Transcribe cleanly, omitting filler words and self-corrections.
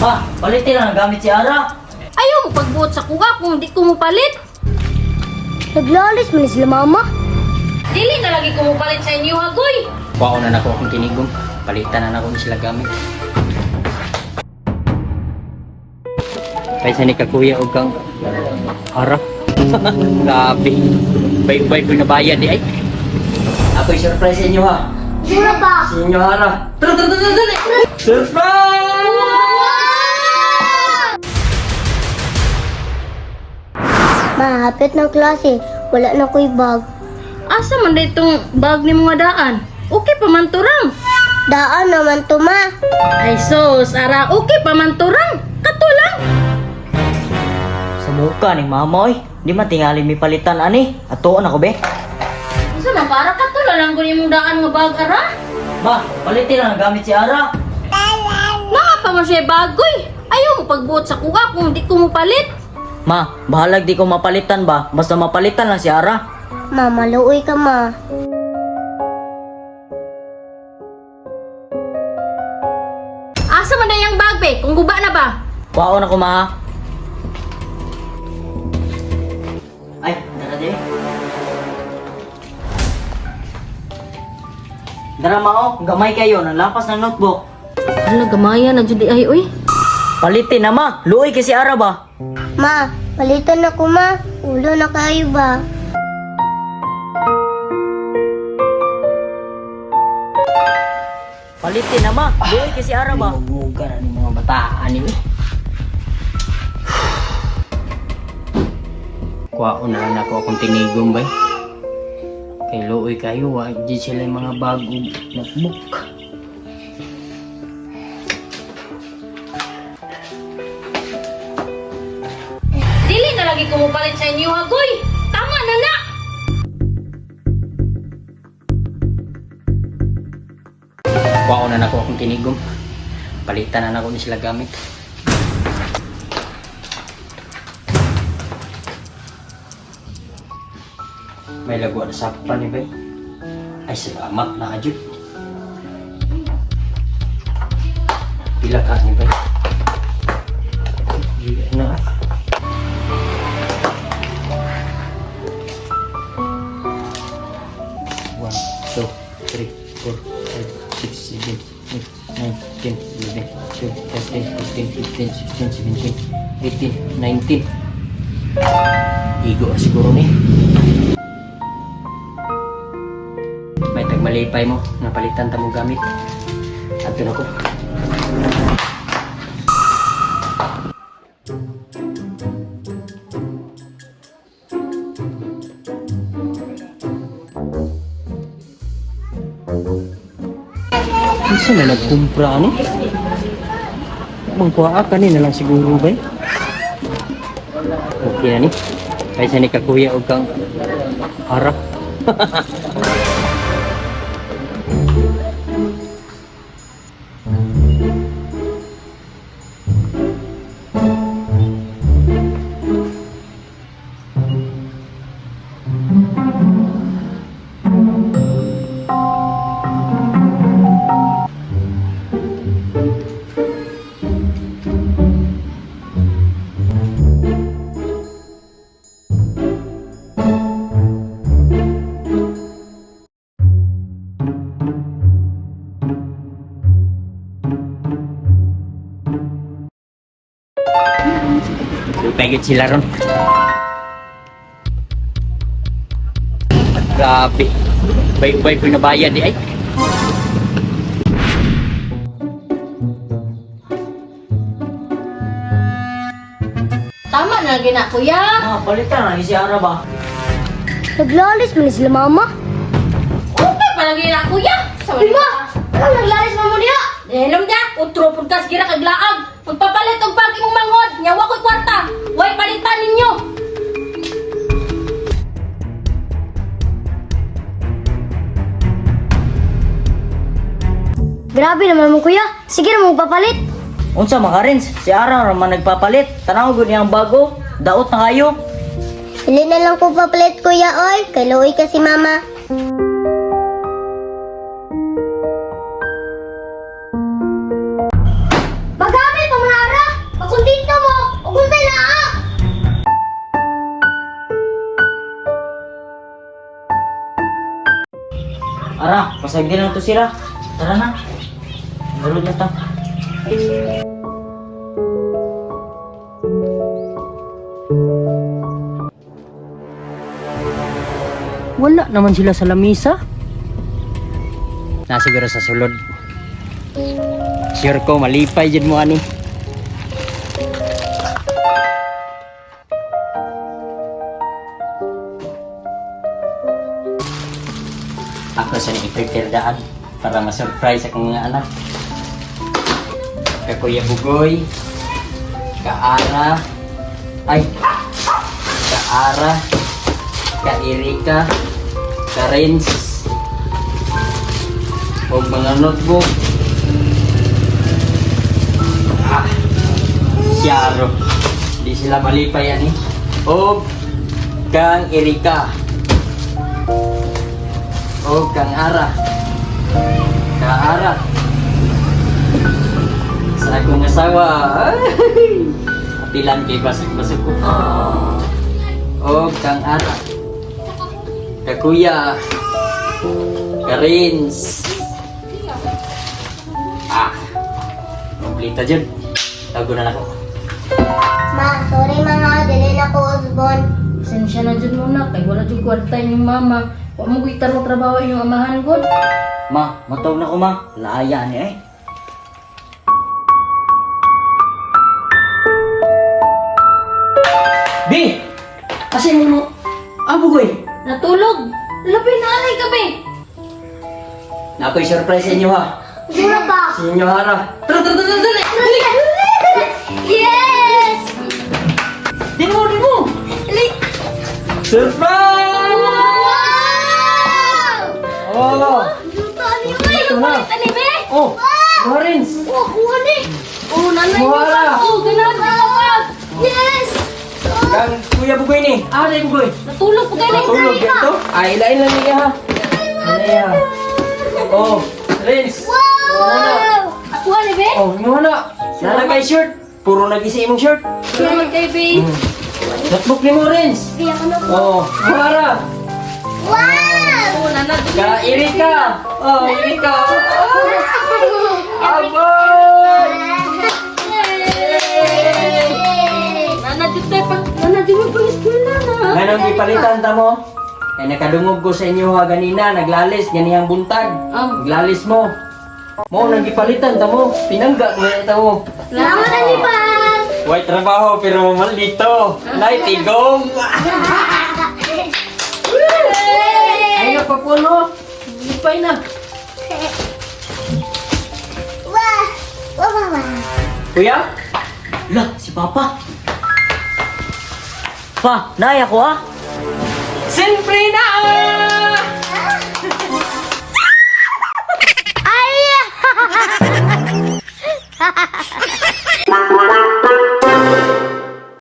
Ma, palitin lang ang gamit si Ara. Ayaw mo pagbuot sa kuha kung di ko mo palit. Naglalis man sila mama. Dili na lagi ko mo palit sa inyo, Hagoy. Kuha na ako akong tinigong. Palitan na ako ni sila gamit. Kaysa ni kakuya o kang Ara. Grabe. Bay-bay ko na bayad di ay. Ako'y surprise sa inyo ha. Sino ba? Sa inyo Ara. Tara. Surprise! Ma, hapit ng klase. Wala na ko'y bag. Asa man na itong bag ni mga daan? Okay pa man turang. Daan naman to, ma. Ay sos, Ara, okay pa man turang. Katulang. Sa muka ni mama oy. Di man tingali mi palitan ani. Atuon ako be. Isa man para katulang lang kung imong daan nga bag, Ara. Ma, palitin lang ang gamit si Ara. Mga pa man siya bagoy. Ayaw mo pagbuot sa kuha kung di ko mo palit. Ma, bahalag di ko mapalitan ba? Basta mapalitan lang si Ara. Ma, maluoy ka, ma. Asa man na yung bag, be? Kung guba na ba? Kuhaon ako ma ha. Ay, dara di. Dara mao, gamay kayo, nalapas ng notebook. Hala, gamaya na jud ay, uy. Palitin na ma, luoy kasi Ara ba? Ma, palitan ako, ma. Ulo na kayo ba? Palitin na ma, luoy kasi Ara ba? Muga na ni mga bataan ni. Kuhaon na lang ako akong tinigong bay. Kay luoy kayo, di sila yung mga bagong notebook. Dili na lagi ko mo palit sa inyo, Hagoy. Tama na na. Kuhaon na ako akong tinigong. Palitan na ako ni sila gamit. May laguan sa pa ni bay. Ay salamat na ajud. Pila ka ni bay. Iya na. One, two, three, four, five, six, seven, eight, nine, 10, 11, 12, 13, 14, 15, 16, 17, 18, 19. Igo siguro ni. May tagmalipay mo, napalitan ta mo gamit. Ato na ko. Isa na nagkumpra ni? Magkuha ka ni na lang siguro ba? Okay na ni. Kaysa ni kakuya o kang Ara. Pagit sila ron. Grabe. Bay-bay ko na bayad di ay. Tama na gina, kuya. Ah, palitan na si Ara ba? Naglalis man sila mama. Okay pa lagi na, kuya. Sabi mo. Ano naglalis mo niya? Helom niya, utro pagkas gira kaglaag. Magpapalit og bag imong mangod. Nyawa ko'y kwarta. Way palitan ninyo. Grabe naman mo, kuya. Sige na mo papalit. Unsa makarins, si Ara naman nagpapalit. Tanaw gud niyang bago. Daot na kayo. Hindi na lang ko papalit, kuya, oy. Kay luoy ka si mama. Magamit mo na, Ara! Pasag din lang to sila. Tara na. Marunod na ta. Wala naman sila sa lamisa. Siguro sa sulod. Sure ko, malipay dyan mo ani. Ako sa i-prepare daan para ma-surprise akong mga anak. Ka Kuya Bugoy, ka Ara, ka Erika, ka Renz, o mga notebook. Siyaro, di sila malipay yan eh. O kang Erika, o kang Ara, ka Ara, sa akong asawa. Apilan kay basok-basok ko. O kang Ara, ka Kuya, ka Renz. Komplita dyan. Tago na ako. Ma, sorry mga, dili na ko usbon. Pasensya na dyan muna, kay wala dyan kwarta yung mama. Huwag mo kitaro trabaho yung amahan ko. Ma, matawag na ko ma. Laaya ni eh. Bi! Kasi mo Bugoy! Natulog! Lapay na alay ka, be! Nako'y surprise sa inyo ha. Sura pa. Sa inyo Ara. Tara, tara, tara, tara! Yes! Di mo! Surprise! Wow! Oh! Luto ni Ito na. Tani, be! Oh! Lawrence! Oh, kuha ni. Oh, nanay mo Wala. pa! Oh, ganun ka pa! Yes! Kang Kuya Bugoy ni. Ara yung Bugoy. Natulog po kayo na Tulog ka to? Ay, ilain lang niya ha. Ilain ha. Oh, Renz. Wow! Ako ni, be! Oh, yung na. Nalagay shirt. Puro nag-isi imong shirt. Salamat kayo, be! Notebook ni mo, Renz. Biyak na po. Oh, Mara. Wow! Oh, nanay. Ka Erika. Oh, Erika. Aboy! Nanay, dito tayo pag... Nanay, di mo pang eskwela na. Ganong gipalitan ta mo? Ay nakadungog ko sa inyo ha ganina, naglalis, ganiyang buntag. Naglalis mo. Mo, nagipalitan ta mo. Pinangga mo ito mo. Salamat na ni Pang! White trabaho pero maldito. Night igong. Ay napapuno. Lipay na. Wah! Wah, wah, wah. Kuya? Lah, si Papa. Pa, naya ko ah. Siyempre na!